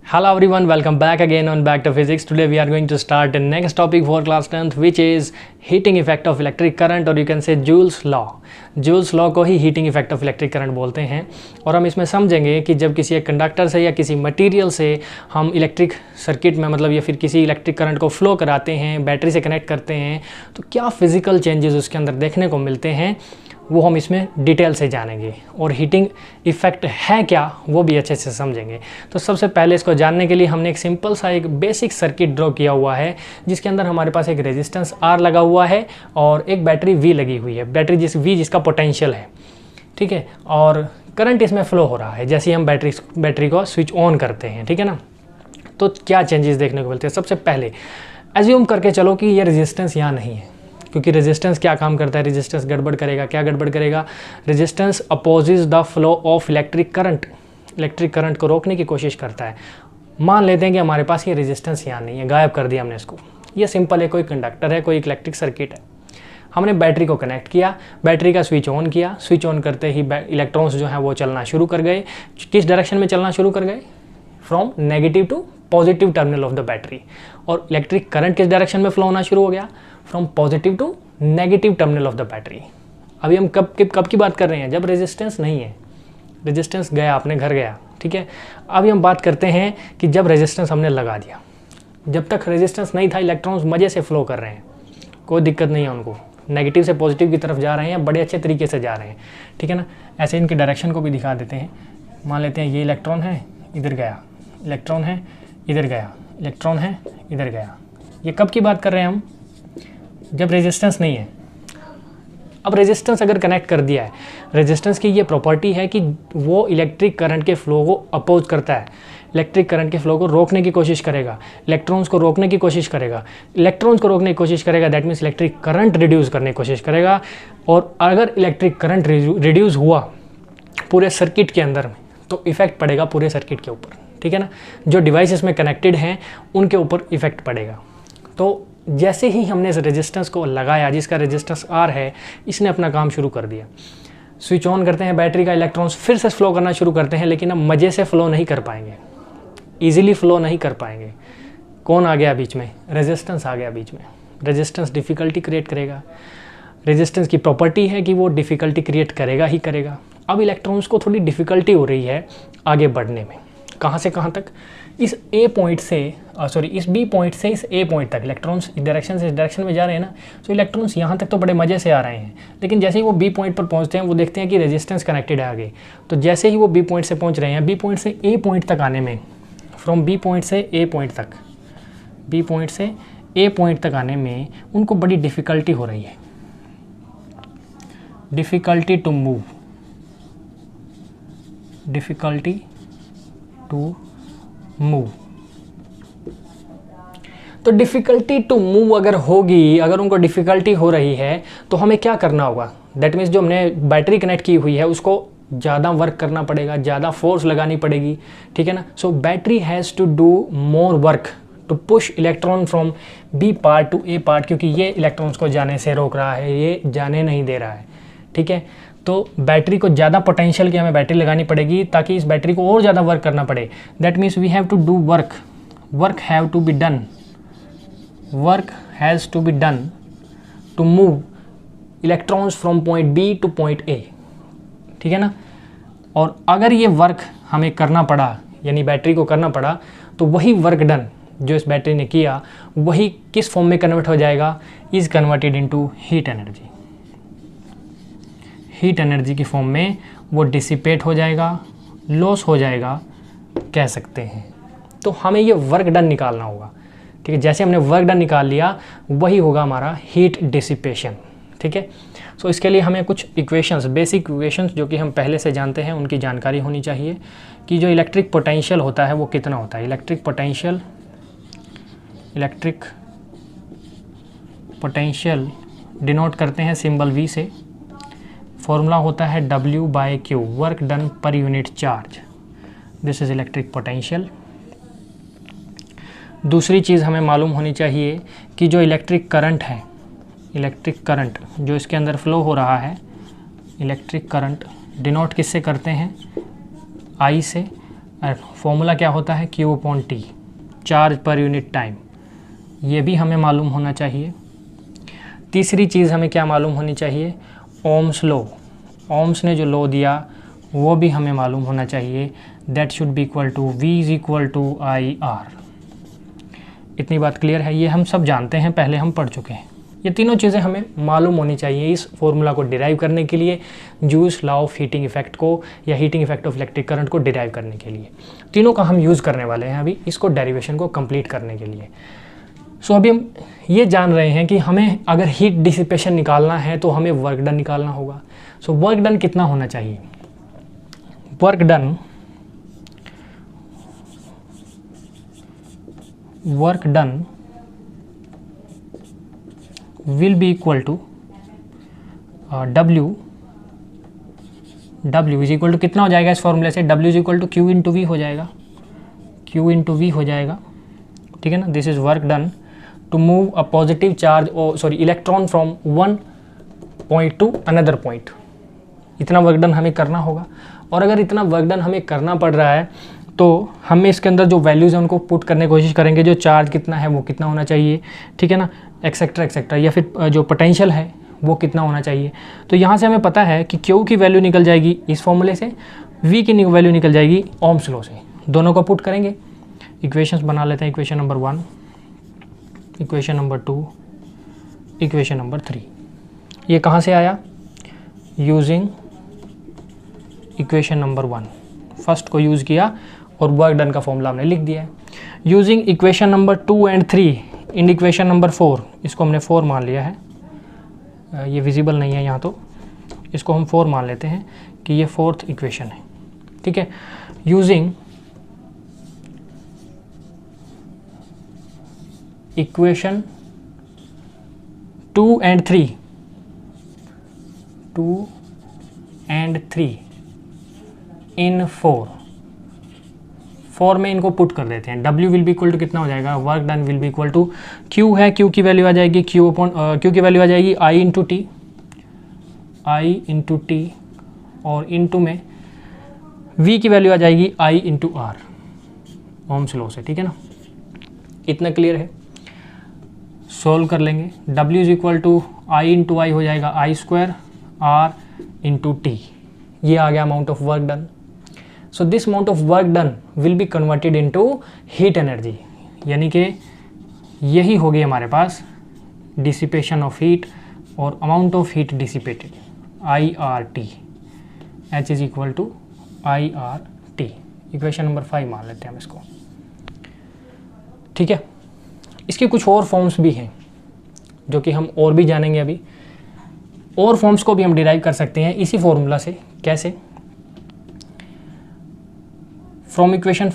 Hello everyone, welcome back again on Back to Physics. Today we are going to start the next topic for class 10th, which is heating effect of electric current, or you can say Joule's law. Joule's law को ही heating effect of electric current बोलते हैं। और हम इसमें समझेंगे कि जब किसी एक कंडक्टर से या किसी मटेरियल से हम इलेक्ट्रिक सर्किट में मतलब या फिर किसी इलेक्ट्रिक करंट को फ्लो कराते हैं, बैटरी से कनेक्ट करते हैं, तो क्या फिजिकल चेंजेस उसके अंदर देखने को मिलते हैं, वो हम इसमें डिटेल से जानेंगे। और हीटिंग इफ़ेक्ट है क्या, वो भी अच्छे से समझेंगे। तो सबसे पहले इसको जानने के लिए हमने एक सिंपल सा एक बेसिक सर्किट ड्रॉ किया हुआ है, जिसके अंदर हमारे पास एक रेजिस्टेंस R लगा हुआ है और एक बैटरी V लगी हुई है। बैटरी जिसका पोटेंशियल है, ठीक है, और करंट इसमें फ़्लो हो रहा है जैसे ही हम बैटरी को स्विच ऑन करते हैं, ठीक है ना। तो क्या चेंजेस देखने को मिलते हैं? सबसे पहले एज्यूम करके चलो कि ये रेजिस्टेंस यहाँ नहीं है, क्योंकि रेजिस्टेंस क्या काम करता है? रेजिस्टेंस गड़बड़ करेगा। क्या गड़बड़ करेगा? Resistance opposes the flow of electric current, electric current को रोकने की कोशिश करता है। मान लेते हैं कि हमारे पास ये रेजिस्टेंस यहाँ नहीं है, गायब कर दिया हमने इसको। ये सिंपल है, कोई कंडक्टर है, कोई इलेक्ट्रिक सर्किट है। हमने बैटरी को कनेक्ट किया, बैटरी का स्विच ऑन किया, स्विच ऑन करते ही इलेक्ट्रॉन्स जो हैं वो चलना शुरू कर गए। किस डायरेक्शन में चलना शुरू कर गए? From negative to positive terminal of the battery. और इलेक्ट्रिक करंट किस डायरेक्शन में फ्लो होना शुरू हो गया? From positive to negative terminal of the battery. अभी हम कब की बात कर रहे हैं? जब रेजिस्टेंस नहीं है, रेजिस्टेंस गया, अपने घर गया, ठीक है। अभी हम बात करते हैं कि जब रेजिस्टेंस हमने लगा दिया, जब तक रेजिस्टेंस नहीं था, इलेक्ट्रॉन्स मज़े से फ्लो कर रहे हैं, कोई दिक्कत नहीं है उनको, नेगेटिव से पॉजिटिव की तरफ जा रहे हैं, बड़े अच्छे तरीके से जा रहे हैं, ठीक है ना। ऐसे इनके डायरेक्शन को भी दिखा देते हैं। मान लेते हैं ये इलेक्ट्रॉन है, इधर गया, इलेक्ट्रॉन है, इधर गया, इलेक्ट्रॉन है, इधर गया। ये कब की बात कर रहे हैं हम? जब रेजिस्टेंस नहीं है। अब रेजिस्टेंस अगर कनेक्ट कर दिया है, रेजिस्टेंस की ये प्रॉपर्टी है कि वो इलेक्ट्रिक करंट के फ्लो को अपोज करता है, इलेक्ट्रिक करंट के फ्लो को रोकने की कोशिश करेगा, इलेक्ट्रॉन्स को रोकने की कोशिश करेगा, इलेक्ट्रॉन्स को रोकने की कोशिश करेगा। That means electric current reduce करने की कोशिश करेगा। और अगर इलेक्ट्रिक करंट रिड्यूस हुआ पूरे सर्किट के अंदर में, तो इफेक्ट पड़ेगा पूरे सर्किट के ऊपर, ठीक है ना। जो डिवाइस इसमें कनेक्टेड हैं उनके ऊपर इफेक्ट पड़ेगा। तो जैसे ही हमने इस रेजिस्टेंस को लगाया, जिसका रेजिस्टेंस R है, इसने अपना काम शुरू कर दिया। स्विच ऑन करते हैं बैटरी का, इलेक्ट्रॉन्स फिर से फ्लो करना शुरू करते हैं, लेकिन अब मज़े से फ्लो नहीं कर पाएंगे, ईजिली फ्लो नहीं कर पाएंगे। कौन आ गया बीच में? रेजिस्टेंस आ गया बीच में। रेजिस्टेंस डिफ़िकल्टी क्रिएट करेगा। रेजिस्टेंस की प्रॉपर्टी है कि वो डिफ़िकल्टी क्रिएट करेगा ही करेगा। अब इलेक्ट्रॉन्स को थोड़ी डिफ़िकल्टी हो रही है आगे बढ़ने में। कहाँ से कहाँ तक? इस A पॉइंट से इस B पॉइंट से इस A पॉइंट तक इलेक्ट्रॉन्स इस डायरेक्शन से इस डायरेक्शन में जा रहे हैं ना। तो इलेक्ट्रॉन्स यहाँ तक तो बड़े मज़े से आ रहे हैं, लेकिन जैसे ही वो B पॉइंट पर पहुँचते हैं, वो देखते हैं कि रेजिस्टेंस कनेक्टेड है आगे। तो जैसे ही वो B पॉइंट से पहुँच रहे हैं, B पॉइंट से A पॉइंट तक आने में, फ्रॉम B पॉइंट से A पॉइंट तक, B पॉइंट से A पॉइंट तक आने में उनको बड़ी डिफ़िकल्टी हो रही है। Difficulty to move, difficulty to move. तो डिफ़िकल्टी टू मूव अगर होगी, अगर उनको डिफ़िकल्टी हो रही है, तो हमें क्या करना होगा? दैट मीन्स जो हमने बैटरी कनेक्ट की हुई है उसको ज़्यादा वर्क करना पड़ेगा, ज़्यादा फोर्स लगानी पड़ेगी, ठीक है ना। So battery has to do more work to push electron from B part to A part, क्योंकि ये इलेक्ट्रॉन्स को जाने से रोक रहा है, ये जाने नहीं दे रहा है, ठीक है। तो बैटरी को ज़्यादा पोटेंशियल की हमें बैटरी लगानी पड़ेगी ताकि इस बैटरी को और ज़्यादा वर्क करना पड़े। That means we have to do work, work have to be done, work has to be done to move electrons from point B to point A, ठीक है ना। और अगर ये वर्क हमें करना पड़ा, यानी बैटरी को करना पड़ा, तो वही वर्क डन जो इस बैटरी ने किया, वही किस फॉर्म में कन्वर्ट हो जाएगा? Is converted into heat energy. Heat energy की फॉर्म में वो डिसिपेट हो जाएगा, लॉस हो जाएगा, कह सकते हैं। तो हमें ये वर्क डन निकालना होगा, ठीक है। जैसे हमने वर्क डन निकाल लिया, वही होगा हमारा हीट डिसिपेशन, ठीक है। सो इसके लिए हमें कुछ इक्वेशंस, बेसिक इक्वेशंस जो कि हम पहले से जानते हैं, उनकी जानकारी होनी चाहिए कि जो इलेक्ट्रिक पोटेंशियल होता है वो कितना होता है। इलेक्ट्रिक पोटेंशियल डिनोट करते हैं सिंबल V से। फॉर्मूला होता है W/Q, work done per unit charge. This is electric potential. दूसरी चीज़ हमें मालूम होनी चाहिए कि जो इलेक्ट्रिक करंट है, इलेक्ट्रिक करंट जो इसके अंदर फ्लो हो रहा है, इलेक्ट्रिक करंट डिनोट किससे करते हैं? I से। फॉर्मूला क्या होता है, Q upon T, charge per unit time, ये भी हमें मालूम होना चाहिए। तीसरी चीज़ हमें क्या मालूम होनी चाहिए, ओम्स लॉ, ओम्स ने जो लॉ दिया वो भी हमें मालूम होना चाहिए, that should be equal to V is equal to IR। इतनी बात क्लियर है, ये हम सब जानते हैं, पहले हम पढ़ चुके हैं। ये तीनों चीज़ें हमें मालूम होनी चाहिए इस फॉर्मूला को डिराइव करने के लिए, joules law of heating effect को या heating effect of electric current को डिराइव करने के लिए। तीनों का हम यूज़ करने वाले हैं अभी इसको डेरिवेशन को कंप्लीट करने के लिए। सो अभी हम ये जान रहे हैं कि हमें अगर हीट डिसिपेशन निकालना है तो हमें वर्क डन निकालना होगा। सो वर्क डन कितना होना चाहिए, work done will be equal to W is equal to कितना हो जाएगा इस फॉर्मूले से, W is equal to Q into V हो जाएगा, Q इंटू वी हो जाएगा, ठीक है ना। This is work done to move a positive charge electron from one point to another point. इतना वर्क डन हमें करना होगा, और अगर इतना वर्क डन हमें करना पड़ रहा है तो हमें इसके अंदर जो वैल्यूज़ हैं उनको पुट करने की कोशिश करेंगे, जो चार्ज कितना है वो कितना होना चाहिए, ठीक है ना, एक्सेट्रा एक्सेट्रा, या फिर जो पोटेंशियल है वो कितना होना चाहिए। तो यहाँ से हमें पता है कि Q की वैल्यू निकल जाएगी इस फॉर्मूले से, V की वैल्यू निकल जाएगी ओम्स लॉ से। दोनों को पुट करेंगे, इक्वेशंस बना लेते हैं, equation number 1, equation number 2, equation number 3। ये कहाँ से आया, यूजिंग इक्वेशन नंबर 1, फर्स्ट को यूज़ किया और वर्क डन का फॉर्मूला हमने लिख दिया है। Using equation number 2 and 3 in equation number 4, इसको हमने 4 मान लिया है, ये विजिबल नहीं है यहाँ, तो इसको हम 4 मान लेते हैं कि ये 4th इक्वेशन है, ठीक है। यूजिंग इक्वेशन 2 एंड 3 इन 4 में इनको पुट कर देते हैं। W will be equal to कितना हो जाएगा, work done will be equal to Q है, Q की वैल्यू आ जाएगी Q की वैल्यू आ जाएगी I इंटू टी, और इंटू में V की वैल्यू आ जाएगी I into R, Ohm's law से, ठीक है ना। इतना क्लियर है, सोल्व कर लेंगे। W is equal to I into I हो जाएगा I square R into t, ये आ गया amount of work done. So this amount of work done will be converted into heat energy, यानी कि यही होगी हमारे पास डिसिपेशन ऑफ हीट और amount of heat dissipated, IRT, H is equal to IRT। Equation number 5 मान लेते हैं हम इसको, ठीक है। इसके कुछ और फॉर्म्स भी हैं जो कि हम और भी जानेंगे अभी, और फॉर्म्स को भी हम डिराइव कर सकते हैं इसी फॉर्मूला से। कैसे, फ्रॉम इक्वेशन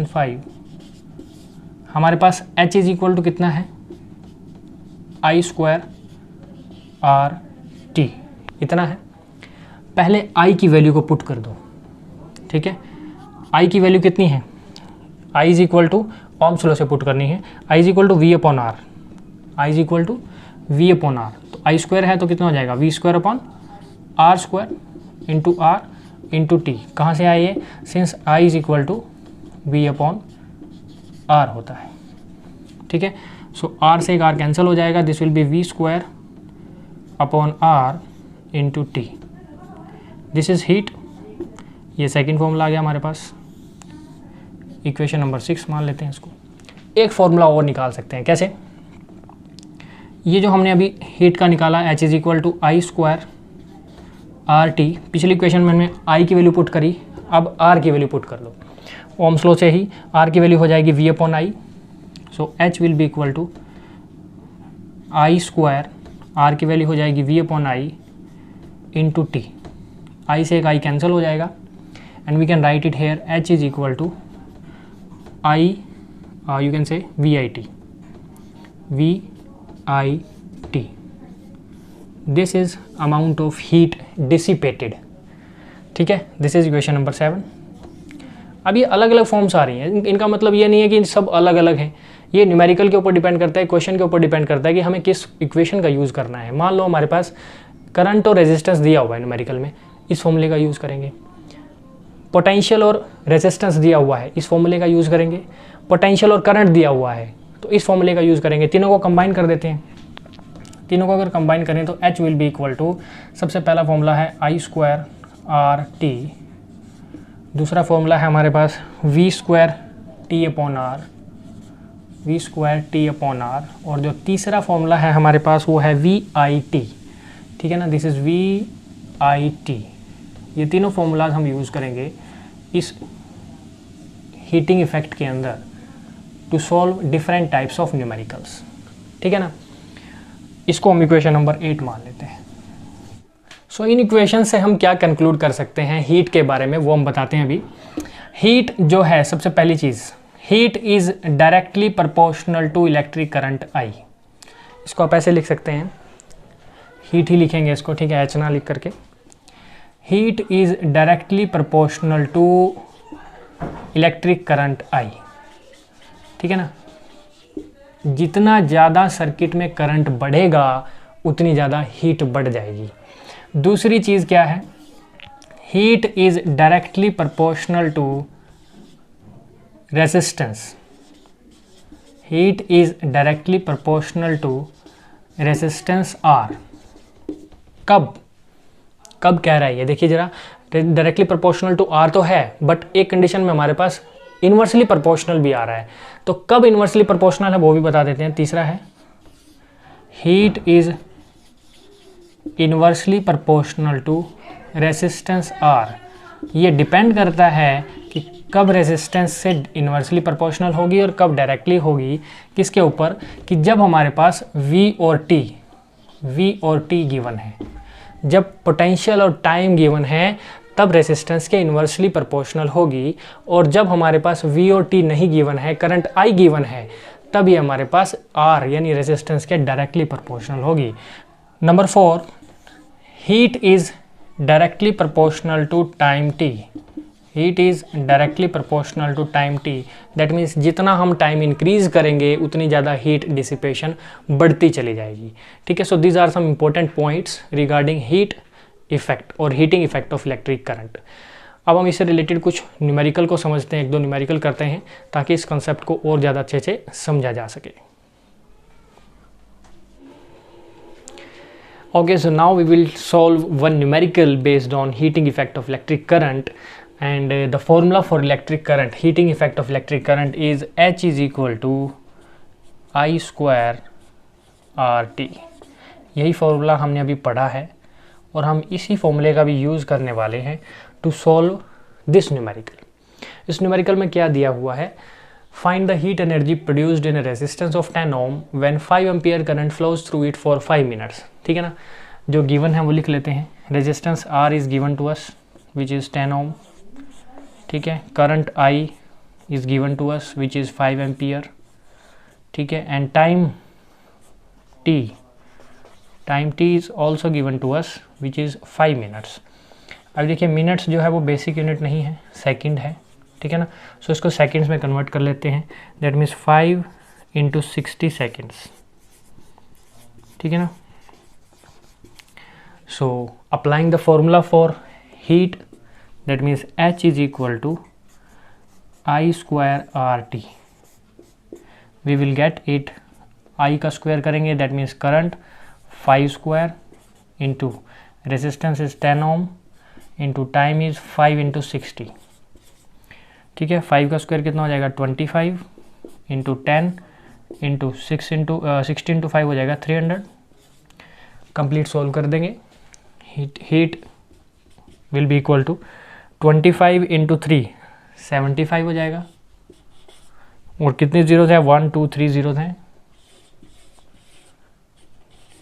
5 हमारे पास H इज इक्वल टू कितना है, I स्क्वायर RT, इतना है। पहले I की वैल्यू को पुट कर दो, ठीक है। I की वैल्यू कितनी है, I is equal to ohm's law से पुट करनी है, I is equal to V upon R, I is equal to V upon R, तो I स्क्वायर है तो कितना हो जाएगा, V square upon R square into R into T. कहाँ से आए ये, since I is equal to V upon R होता है, ठीक है। सो R से एक R कैंसिल हो जाएगा, this will be V square upon R into T, this is heat. ये सेकेंड फॉर्मूला आ गया हमारे पास, इक्वेशन नंबर 6 मान लेते हैं इसको। एक फॉर्मूला और निकाल सकते हैं, कैसे, ये जो हमने अभी हीट का निकाला H is equal to I square RT, पिछली इक्वेशन में हमने I की वैल्यू पुट करी, अब R की वैल्यू पुट कर लो। ओम्स लॉ से ही R की वैल्यू हो जाएगी V upon I, so H will be equal to I square, R की वैल्यू हो जाएगी V upon I into T. I से एक I कैंसिल हो जाएगा and we can write it here, H is equal to I, you can say VIT, this is amount of heat dissipated, ठीक है। This is equation number 7। अब ये अलग अलग फॉर्म्स आ रही हैं, इनका मतलब ये नहीं है कि सब अलग अलग हैं, ये न्यूमेरिकल के ऊपर डिपेंड करता है, क्वेश्चन के ऊपर डिपेंड करता है कि हमें किस इक्वेशन का यूज़ करना है। मान लो हमारे पास करंट और रेजिस्टेंस दिया हुआ है न्यूमेरिकल में, इस फॉर्मूले का यूज़ करेंगे। पोटेंशियल और रेजिस्टेंस दिया हुआ है, इस फॉर्मूले का यूज़ करेंगे। पोटेंशियल और करंट दिया हुआ है तो इस फॉर्मूले का यूज़ करेंगे। तीनों को कंबाइन कर देते हैं। तीनों को अगर कंबाइन करें तो H will be equal to, सबसे पहला फॉर्मूला है I स्क्वायर RT, दूसरा फॉर्मूला है हमारे पास V square T upon R, V square T upon R, और जो तीसरा फॉर्मूला है हमारे पास वो है VIT। ठीक है ना, दिस इज़ VIT। ये तीनों फॉर्मूलाज हम यूज़ करेंगे इस हीटिंग इफेक्ट के अंदर to solve different types of numericals. ठीक है ना, इसको हम इक्वेशन नंबर 8 मान लेते हैं। सो इन इक्वेशन से हम क्या कंक्लूड कर सकते हैं हीट के बारे में, वो हम बताते हैं अभी। हीट जो है, सबसे पहली चीज़, heat is directly proportional to electric current I। इसको आप ऐसे लिख सकते हैं, हीट ही लिखेंगे इसको, ठीक है, H ना लिख करके। Heat is directly proportional to electric current I। ठीक है ना, जितना ज़्यादा सर्किट में करंट बढ़ेगा उतनी ज़्यादा हीट बढ़ जाएगी। दूसरी चीज़ क्या है, heat is directly proportional to resistance. Heat is directly proportional to resistance R। कब कब कह रहा है ये, देखिए ज़रा, डायरेक्टली प्रोपोर्शनल टू R तो है, बट एक कंडीशन में हमारे पास इन्वर्सली प्रोपोर्शनल भी आ रहा है। तो कब इन्वर्सली प्रोपोर्शनल है वो भी बता देते हैं। तीसरा है heat is inversely proportional to resistance R। ये डिपेंड करता है कि कब रेजिस्टेंस से इन्वर्सली प्रोपोर्शनल होगी और कब डायरेक्टली होगी, किसके ऊपर, कि जब हमारे पास V और T गिवन है, जब पोटेंशियल और टाइम गिवन है तब रेजिस्टेंस के इन्वर्सली प्रोपोर्शनल होगी, और जब हमारे पास V और T नहीं गिवन है, करंट I गिवन है, तब ये हमारे पास R यानी रेजिस्टेंस के डायरेक्टली प्रोपोर्शनल होगी। Number 4, heat is directly proportional to time T। Heat is directly proportional to time T, that means जितना हम टाइम इंक्रीज़ करेंगे उतनी ज़्यादा हीट डिसिपेशन बढ़ती चली जाएगी। ठीक है, so these are some important points regarding heat effect और heating effect of electric current. अब हम इससे रिलेटेड कुछ न्यूमेरिकल को समझते हैं, एक दो न्यूमेरिकल करते हैं ताकि इस कंसेप्ट को और ज़्यादा अच्छे से समझा जा सके। Okay, so now we will solve one numerical based on heating effect of electric current, and the formula for electric current, heating effect of electric current is H is equal to I square RT। यही formula हमने अभी पढ़ा है और हम इसी फॉर्मूले का भी यूज़ करने वाले हैं टू सॉल्व दिस न्यूमेरिकल। इस न्यूमेरिकल में क्या दिया हुआ है, find the heat energy produced in resistance of 10 ohm when 5 ampere current flows through it for 5 minutes. ठीक है ना, जो गिवन है वो लिख लेते हैं। Resistance R is given to us which is 10 ohm. ठीक है, current I is given to us which is 5 ampere. ठीक है, and time T is also given to us which is 5 minutes. अब देखिए, मिनट्स जो है वो बेसिक यूनिट नहीं है, सेकंड है। ठीक है ना, सो इसको सेकंड्स में कन्वर्ट कर लेते हैं, दैट मीन्स 5 × 60 सेकेंड्स। ठीक है ना, so applying the formula for heat, that means H is equal to I square RT। We will get it, I का स्क्वायर करेंगे that means current 5 square into resistance is 10 ohm into time is 5 × 60। ठीक है, 5 का square कितना हो जाएगा 25 into 10 into 60 into 5 हो जाएगा 300। कंप्लीट सॉल्व कर देंगे, heat will be equal to 25 into 3 75 हो जाएगा, और कितने जीरोज हैं 1 2 3 जीरोज हैं।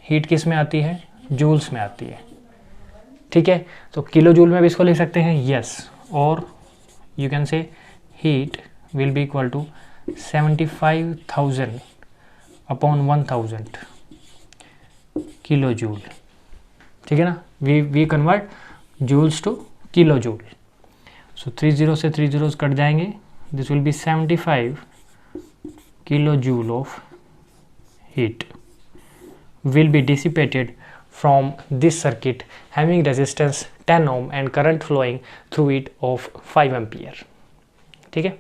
हीट किस में आती है, जूल्स में आती है। ठीक है, तो किलो जूल में भी इसको लिख सकते हैं, यस, और यू कैन से heat will be equal to 75,000 upon 1000 kilojoule। ठीक है ना, we convert joules to kilojoule। so 30 से 3 zeros कट जाएंगे, this will be 75 kilojoule of heat will be dissipated from this circuit having resistance 10 ohm and current flowing through it of 5 ampere. ठीक है,